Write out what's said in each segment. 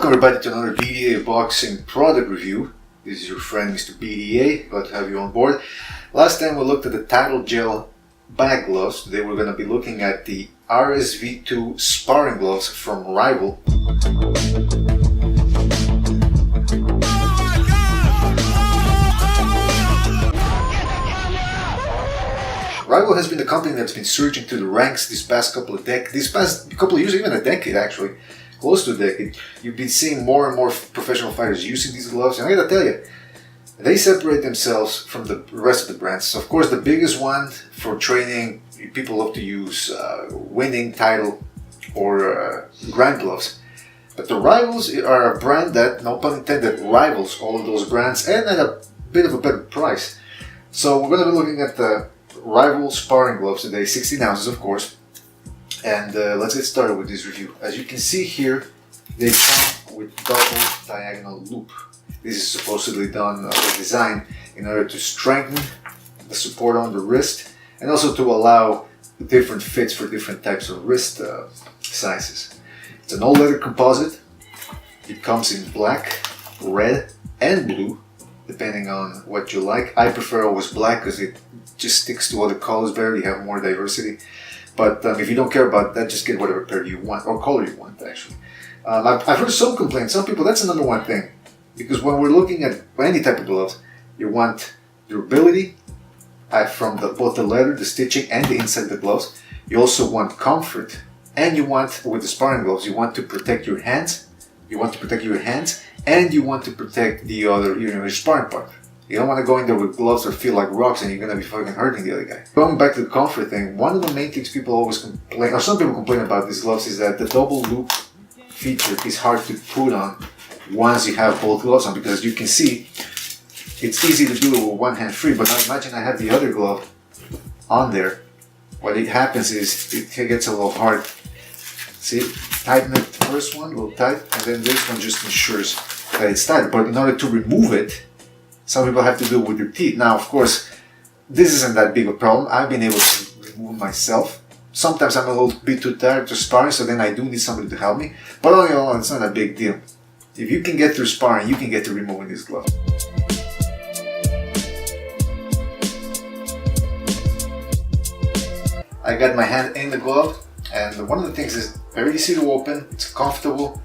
Welcome everybody to another BDA Boxing product review. This is your friend Mr. BDA, glad to have you on board. Last time we looked at the title gel bag gloves. Today we're going to be looking at the RSV2 sparring gloves from RIVAL. RIVAL has been a company that's been surging through the ranks this past couple of years, even a decade actually. Close to a decade. You've been seeing more and more professional fighters using these gloves, and I gotta tell you, they separate themselves from the rest of the brands. So of course, the biggest one for training, people love to use winning title or grand gloves. But the Rivals are a brand that, no pun intended, rivals all of those brands and at a bit of a better price. So we're gonna be looking at the RIVAL sparring gloves today, 16 ounces of course. And let's get started with this review. As you can see here, they come with double diagonal loop. This is supposedly done or designed in order to strengthen the support on the wrist and also to allow different fits for different types of wrist sizes. It's an all-leather composite. It comes in black, red, and blue, depending on what you like. I prefer always black because it just sticks to other colors better. You have more diversity. But if you don't care about that, just get whatever pair you want, or color you want, actually. I've heard some complaints, some people, that's the number one thing. Because when we're looking at any type of gloves, you want durability from both the leather, the stitching, and the inside of the gloves. You also want comfort. And you want, with the sparring gloves, you want to protect your hands. You want to protect your hands, and you want to protect the other, your sparring partner. You don't want to go in there with gloves that feel like rocks and you're going to be fucking hurting the other guy. Going back to the comfort thing, one of the main things people always complain, or some people complain about these gloves, is that the double loop feature is hard to put on once you have both gloves on, because as you can see, it's easy to do it with one hand free, but now imagine I have the other glove on there. What it happens is it gets a little hard. See, tighten the first one, a little tight, and then this one just ensures that it's tight. But in order to remove it, some people have to do it with their teeth. Now, of course, this isn't that big a problem. I've been able to remove myself. Sometimes I'm a little bit too tired to sparring, so then I do need somebody to help me. But all in all, it's not a big deal. If you can get through sparring, you can get to removing this glove. I got my hand in the glove, and one of the things is very easy to open. It's comfortable.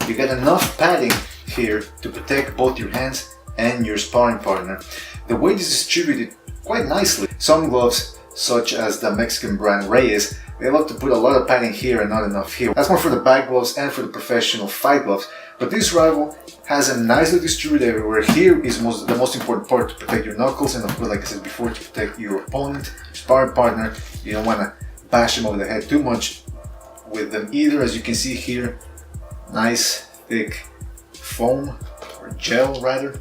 You get enough padding here to protect both your hands and your sparring partner. The weight is distributed quite nicely. Some gloves, such as the Mexican brand Reyes, they love to put a lot of padding here and not enough here. That's more for the bag gloves and for the professional fight gloves. But this RIVAL has a nicely distributed everywhere. Here is the most important part, to protect your knuckles, and of course, like I said before, to protect your opponent, your sparring partner. You don't want to bash them over the head too much with them either. As you can see here, nice thick foam, or gel rather.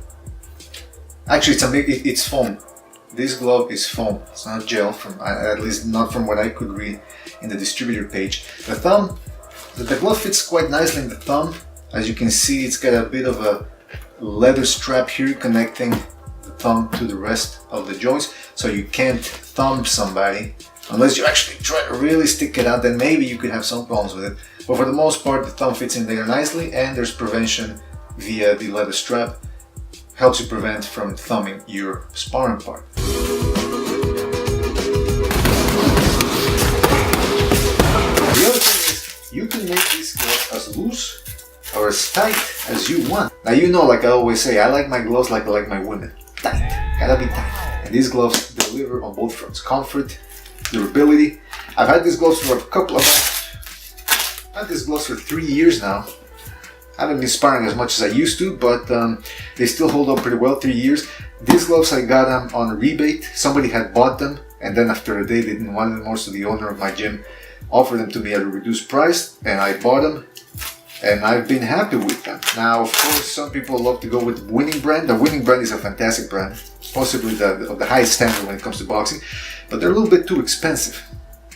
Actually, it's foam. This glove is foam. It's not gel, at least not from what I could read in the distributor page. The thumb, the glove fits quite nicely in the thumb. As you can see, it's got a bit of a leather strap here connecting the thumb to the rest of the joints, so you can't thumb somebody unless you actually try to really stick it out. Then maybe you could have some problems with it. But for the most part, the thumb fits in there nicely, and there's prevention via the leather strap. Helps you prevent from thumbing your sparring part. The other thing is, you can make this glove as loose or as tight as you want. Now, you know, like I always say, I like my gloves like I like my women. Tight, gotta be tight. And these gloves deliver on both fronts. Comfort, durability. I've had these gloves for I've had these gloves for 3 years now. I haven't been sparring as much as I used to, but they still hold up pretty well, 3 years. These gloves, I got them on a rebate. Somebody had bought them, and then after a day they didn't want them more, so the owner of my gym offered them to me at a reduced price, and I bought them, and I've been happy with them. Now, of course, some people love to go with Winning brand. The Winning brand is a fantastic brand, possibly of the highest standard when it comes to boxing, but they're a little bit too expensive.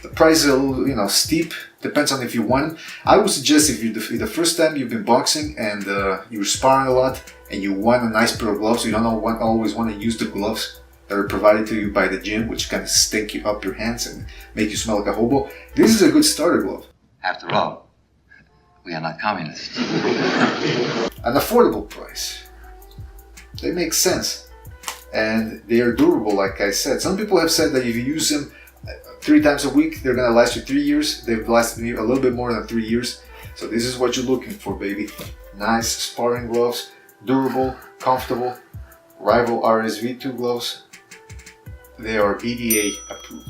The price is a little, steep. Depends on if you want them. I would suggest if the first time you've been boxing and you're sparring a lot and you want a nice pair of gloves, you don't always want to use the gloves that are provided to you by the gym, which kind of stink you up your hands and make you smell like a hobo. This is a good starter glove. After all, We are not communists. An affordable price. They make sense. And they are durable, like I said. Some people have said that if you use them 3 times a week, they're gonna last you 3 years. They've lasted me a little bit more than 3 years. So this is what you're looking for, baby. Nice sparring gloves, durable, comfortable. RIVAL RS2V-PRO gloves. They are BDA approved.